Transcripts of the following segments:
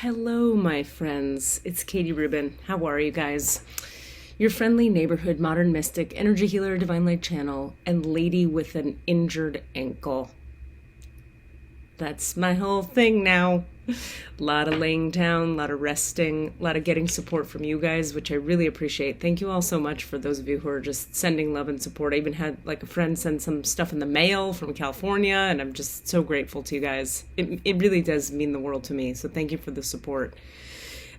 Hello, my friends. It's Katie Rubin. How are you guys? Your friendly neighborhood modern mystic, energy healer, divine light channel, and lady with an injured ankle. That's my whole thing now. A lot of laying down, a lot of resting, a lot of getting support from you guys, which I really appreciate. Thank you all so much for those of you who are just sending love and support. I even had a friend send some stuff in the mail from California, and I'm just so grateful to you guys. It really does mean the world to me, so thank you for the support.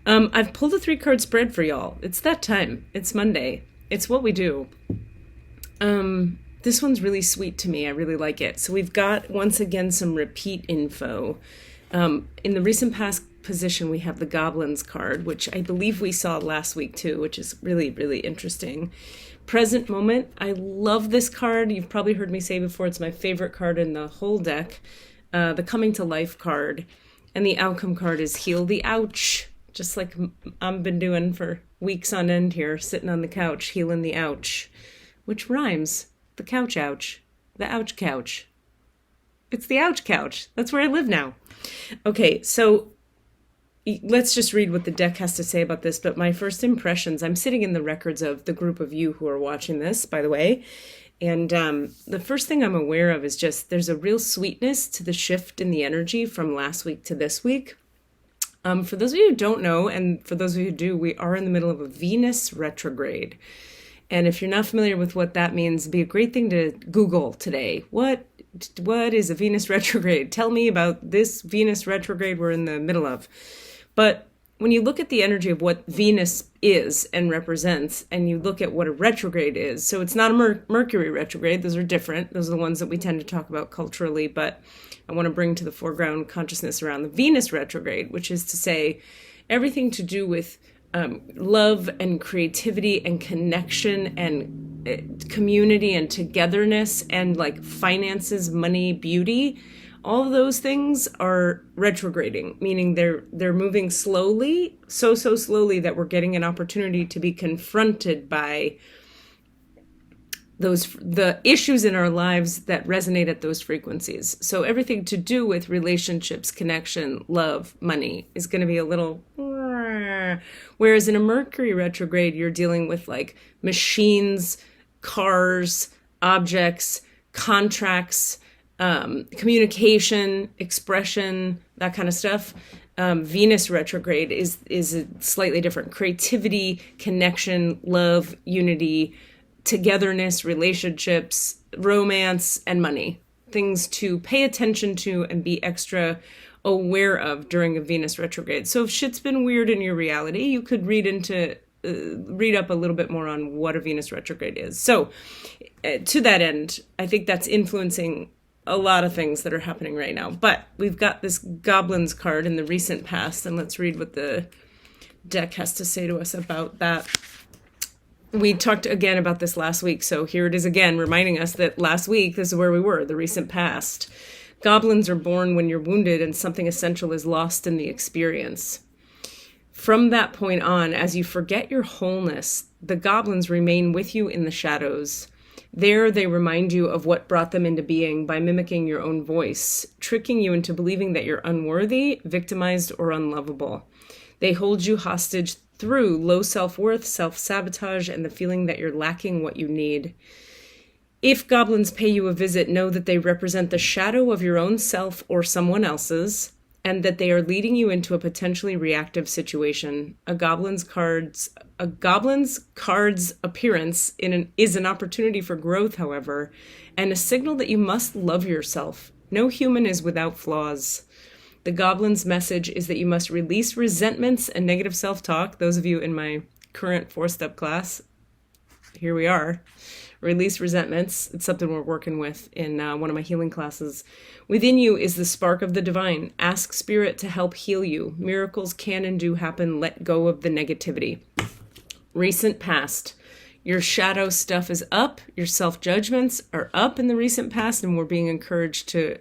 I've pulled a 3-card spread for y'all. It's that time. It's Monday. It's what we do. This one's really sweet to me. I really like it. So we've got, once again, some repeat info. In the recent past position, we have the goblins card, which I believe we saw last week too, which is really, really interesting. Present moment. I love this card. You've probably heard me say before, it's my favorite card in the whole deck. The coming to life card. And the outcome card is heal the ouch. Just like I've been doing for weeks on end here, sitting on the couch, healing the ouch. Which rhymes. The couch ouch. The ouch couch. It's the ouch couch. That's where I live now. Okay, so let's just read what the deck has to say about this. But my first impressions, I'm sitting in the records of the group of you who are watching this, by the way. And the first thing I'm aware of is just there's a real sweetness to the shift in the energy from last week to this week. For those of you who don't know, and for those of you who do, we are in the middle of a Venus retrograde. And if you're not familiar with what that means, it'd be a great thing to Google today. What is a Venus retrograde? Tell me about this Venus retrograde we're in the middle of. But when you look at the energy of what Venus is and represents, and you look at what a retrograde is, so it's not a Mercury retrograde. Those are different. Those are the ones that we tend to talk about culturally, but I want to bring to the foreground consciousness around the Venus retrograde, which is to say everything to do with love and creativity and connection and community and togetherness and finances, money, beauty. All of those things are retrograding, meaning they're moving slowly, so slowly that we're getting an opportunity to be confronted by the issues in our lives that resonate at those frequencies. So everything to do with relationships, connection, love, money is going to be a little. Whereas in a Mercury retrograde, you're dealing with machines, cars, objects, contracts, communication, expression, that kind of stuff. Venus retrograde is a slightly different. Creativity, connection, love, unity, togetherness, relationships, romance, and money. Things to pay attention to and be extra aware of during a Venus retrograde. So if shit's been weird in your reality, you could read up a little bit more on what a Venus retrograde is. So to that end, I think that's influencing a lot of things that are happening right now. But we've got this goblins card in the recent past, and let's read what the deck has to say to us about that. We talked again about this last week, so here it is again, reminding us that last week, this is where we were, the recent past. Goblins are born when you're wounded and something essential is lost in the experience. From that point on, as you forget your wholeness, the goblins remain with you in the shadows. There, they remind you of what brought them into being by mimicking your own voice, tricking you into believing that you're unworthy, victimized, or unlovable. They hold you hostage through low self-worth, self-sabotage, and the feeling that you're lacking what you need. If goblins pay you a visit, know that they represent the shadow of your own self or someone else's, and that they are leading you into a potentially reactive situation. A goblin's card's appearance is an opportunity for growth, however, and a signal that you must love yourself. No human is without flaws. The goblin's message is that you must release resentments and negative self-talk. Those of you in my current 4-step class, here we are. Release resentments. It's something we're working with in one of my healing classes. Within you is the spark of the divine. Ask spirit to help heal you. Miracles can and do happen. Let go of the negativity. Recent past. Your shadow stuff is up. Your self-judgments are up in the recent past, and we're being encouraged to,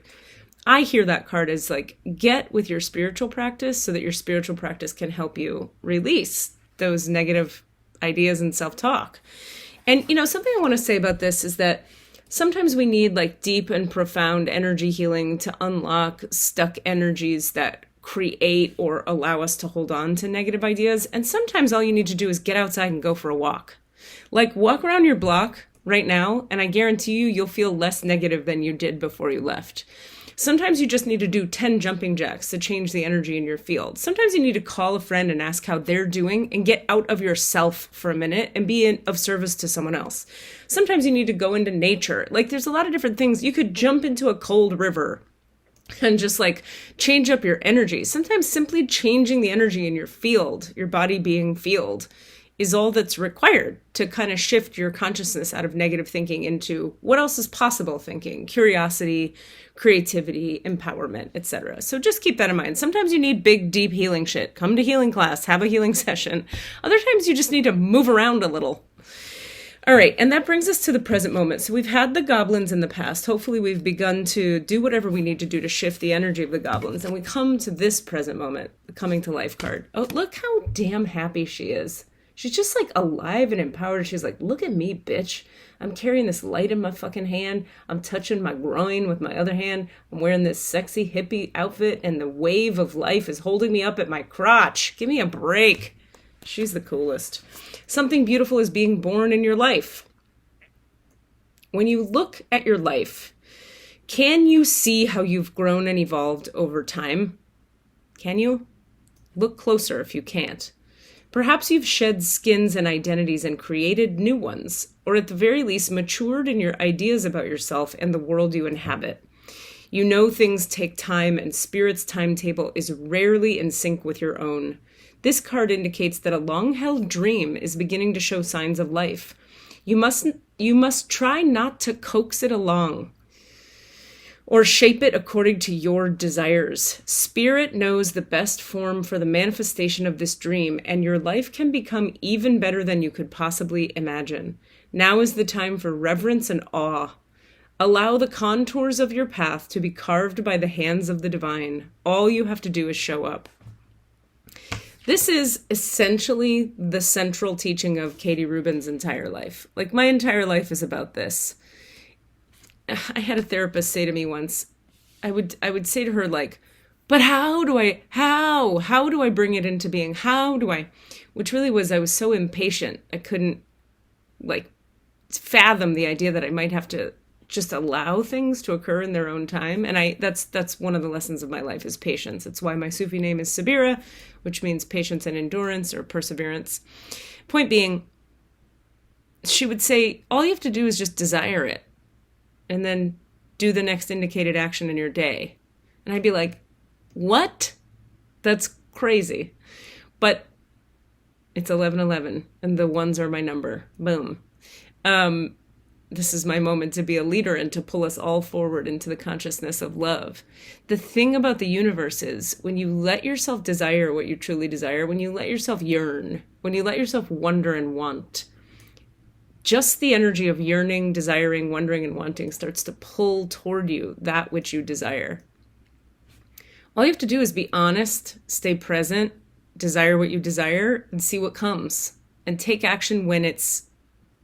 I hear that card as get with your spiritual practice so that your spiritual practice can help you release those negative ideas and self-talk. And, something I want to say about this is that sometimes we need deep and profound energy healing to unlock stuck energies that create or allow us to hold on to negative ideas. And sometimes all you need to do is get outside and go for a walk. Like, walk around your block right now, and I guarantee you, you'll feel less negative than you did before you left. Sometimes you just need to do 10 jumping jacks to change the energy in your field. Sometimes you need to call a friend and ask how they're doing and get out of yourself for a minute and be of service to someone else. Sometimes you need to go into nature. Like, there's a lot of different things. You could jump into a cold river and just like change up your energy. Sometimes simply changing the energy in your field, your body being field, is all that's required to kind of shift your consciousness out of negative thinking into what else is possible thinking, curiosity, creativity, empowerment, etc. So just keep that in mind. Sometimes you need big, deep healing shit. Come to healing class, have a healing session. Other times you just need to move around a little. All right, and that brings us to the present moment. So we've had the goblins in the past. Hopefully we've begun to do whatever we need to do to shift the energy of the goblins. And we come to this present moment, the coming to life card. Oh, look how damn happy she is. She's just like alive and empowered. She's like, look at me, bitch. I'm carrying this light in my fucking hand. I'm touching my groin with my other hand. I'm wearing this sexy hippie outfit and the wave of life is holding me up at my crotch. Give me a break. She's the coolest. Something beautiful is being born in your life. When you look at your life, can you see how you've grown and evolved over time? Can you? Look closer if you can't. Perhaps you've shed skins and identities and created new ones, or at the very least matured in your ideas about yourself and the world you inhabit. You know things take time, and Spirit's timetable is rarely in sync with your own. This card indicates that a long-held dream is beginning to show signs of life. You must try not to coax it along or shape it according to your desires. Spirit knows the best form for the manifestation of this dream, and your life can become even better than you could possibly imagine. Now is the time for reverence and awe. Allow the contours of your path to be carved by the hands of the divine. All you have to do is show up. This is essentially the central teaching of Katie Rubin's entire life. Like, my entire life is about this. I had a therapist say to me once, I would say to her, like, but how do I bring it into being? Which really was, I was so impatient. I couldn't like fathom the idea that I might have to just allow things to occur in their own time. And that's one of the lessons of my life is patience. It's why my Sufi name is Sabira, which means patience and endurance or perseverance. Point being, she would say, all you have to do is just desire it and then do the next indicated action in your day. And I'd be like, what? That's crazy. But it's 11:11 and the ones are my number. Boom. This is my moment to be a leader and to pull us all forward into the consciousness of love. The thing about the universe is when you let yourself desire what you truly desire, when you let yourself yearn, when you let yourself wonder and want, just the energy of yearning, desiring, wondering, and wanting starts to pull toward you that which you desire. All you have to do is be honest, stay present, desire what you desire, and see what comes. And take action when it's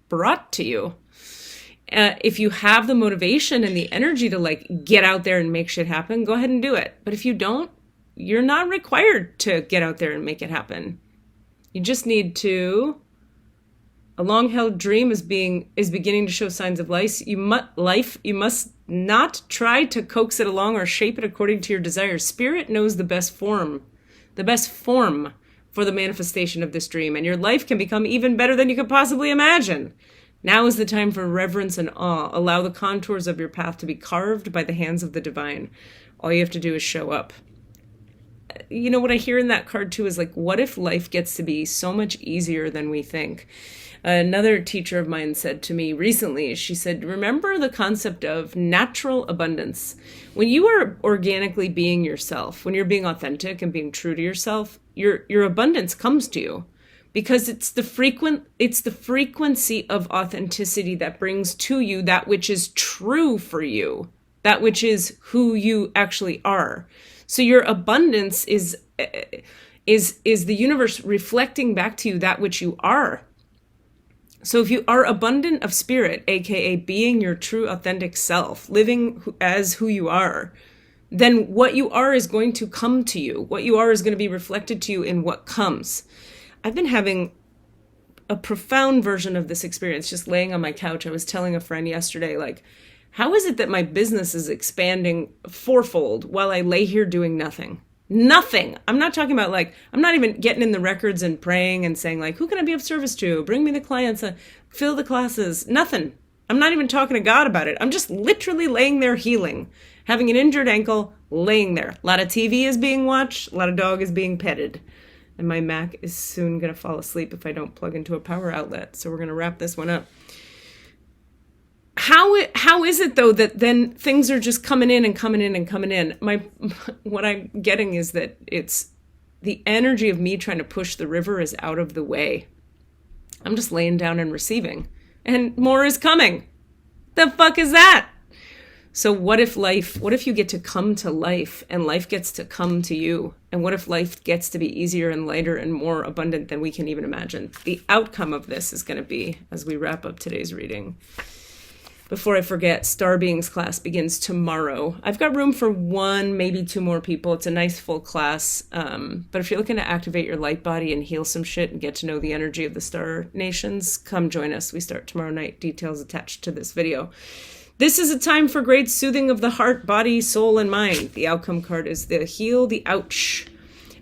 brought to you. If you have the motivation and the energy to like get out there and make shit happen, go ahead and do it. But if you don't, you're not required to get out there and make it happen. You just need to. A long-held dream is beginning to show signs of life. You must not try to coax it along or shape it according to your desires. Spirit knows the best form for the manifestation of this dream, and your life can become even better than you could possibly imagine. Now is the time for reverence and awe. Allow the contours of your path to be carved by the hands of the divine. All you have to do is show up. You know, what I hear in that card too is like, what if life gets to be so much easier than we think? Another teacher of mine said to me recently, she said, remember the concept of natural abundance. When you are organically being yourself, when you're being authentic and being true to yourself, your abundance comes to you. Because it's the frequency of authenticity that brings to you that which is true for you, that which is who you actually are. So your abundance is the universe reflecting back to you that which you are. So if you are abundant of spirit, aka being your true authentic self, living as who you are, then what you are is going to come to you. What you are is going to be reflected to you in what comes. I've been having a profound version of this experience just laying on my couch. I was telling a friend yesterday, like, how is it that my business is expanding fourfold while I lay here doing nothing? Nothing. I'm not talking about like, I'm not even getting in the records and praying and saying like, who can I be of service to? Bring me the clients, fill the classes. Nothing. I'm not even talking to God about it. I'm just literally laying there healing, having an injured ankle, laying there. A lot of TV is being watched. A lot of dog is being petted. And my Mac is soon going to fall asleep if I don't plug into a power outlet. So we're going to wrap this one up. How is it though that then things are just coming in and coming in and coming in? What I'm getting is that it's the energy of me trying to push the river is out of the way. I'm just laying down and receiving, and more is coming. The fuck is that? So what if you get to come to life and life gets to come to you? And what if life gets to be easier and lighter and more abundant than we can even imagine? The outcome of this is going to be, as we wrap up today's reading. Before I forget, Star Beings class begins tomorrow. I've got room for 1, maybe 2 more people. It's a nice full class. But if you're looking to activate your light body and heal some shit and get to know the energy of the star nations, come join us. We start tomorrow night. Details attached to this video. This is a time for great soothing of the heart, body, soul, and mind. The outcome card is the heal, the ouch.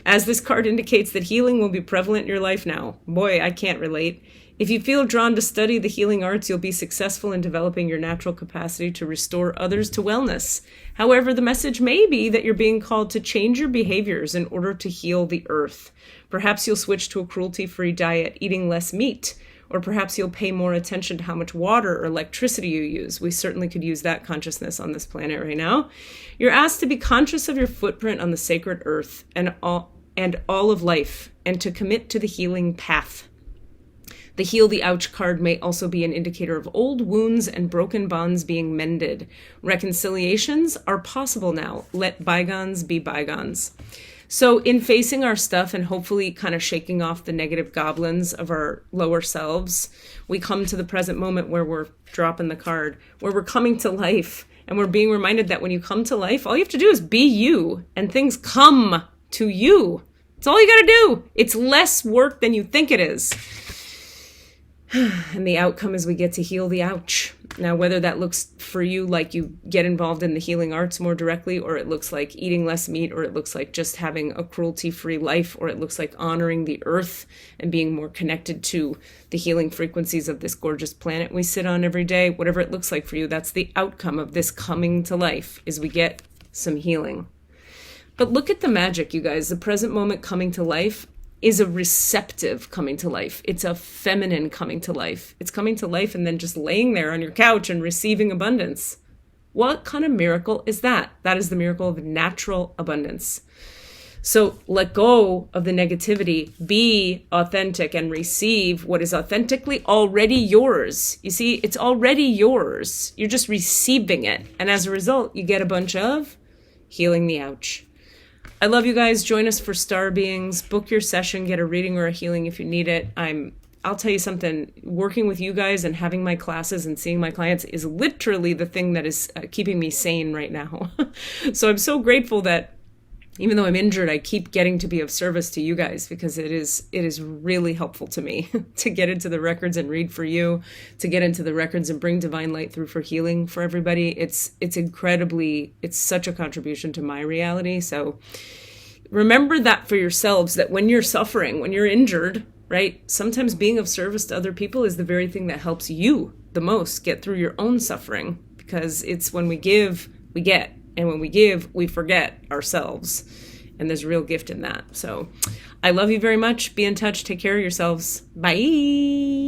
As this card indicates that healing will be prevalent in your life now. Boy, I can't relate. If you feel drawn to study the healing arts, you'll be successful in developing your natural capacity to restore others to wellness. However, the message may be that you're being called to change your behaviors in order to heal the earth. Perhaps you'll switch to a cruelty-free diet, eating less meat. Or perhaps you'll pay more attention to how much water or electricity you use. We certainly could use that consciousness on this planet right now. You're asked to be conscious of your footprint on the sacred earth and all of life, and to commit to the healing path. The Heal the Ouch card may also be an indicator of old wounds and broken bonds being mended. Reconciliations are possible now. Let bygones be bygones. So in facing our stuff and hopefully kind of shaking off the negative goblins of our lower selves, we come to the present moment where we're dropping the card, where we're coming to life, and we're being reminded that when you come to life, all you have to do is be you, and things come to you. It's all you got to do. It's less work than you think it is. And the outcome is we get to heal the ouch. Now, whether that looks for you like you get involved in the healing arts more directly, or it looks like eating less meat, or it looks like just having a cruelty-free life, or it looks like honoring the earth and being more connected to the healing frequencies of this gorgeous planet we sit on every day, whatever it looks like for you, that's the outcome of this coming to life, is we get some healing. But look at the magic, you guys. The present moment coming to life is a receptive coming to life. It's a feminine coming to life. It's coming to life and then just laying there on your couch and receiving abundance. What kind of miracle is that? That is the miracle of natural abundance. So let go of the negativity, be authentic, and receive what is authentically already yours. You see, it's already yours. You're just receiving it. And as a result, you get a bunch of healing the ouch. I love you guys. Join us for Star Beings. Book your session, get a reading or a healing if you need it. I'll tell you something, working with you guys and having my classes and seeing my clients is literally the thing that is keeping me sane right now. So I'm so grateful that even though I'm injured, I keep getting to be of service to you guys, because it is really helpful to me to get into the records and read for you, to get into the records and bring divine light through for healing for everybody. It's such a contribution to my reality. So remember that for yourselves, that when you're suffering, when you're injured, right? Sometimes being of service to other people is the very thing that helps you the most get through your own suffering, because it's when we give, we get. And when we give, we forget ourselves. And there's a real gift in that. So I love you very much. Be in touch. Take care of yourselves. Bye.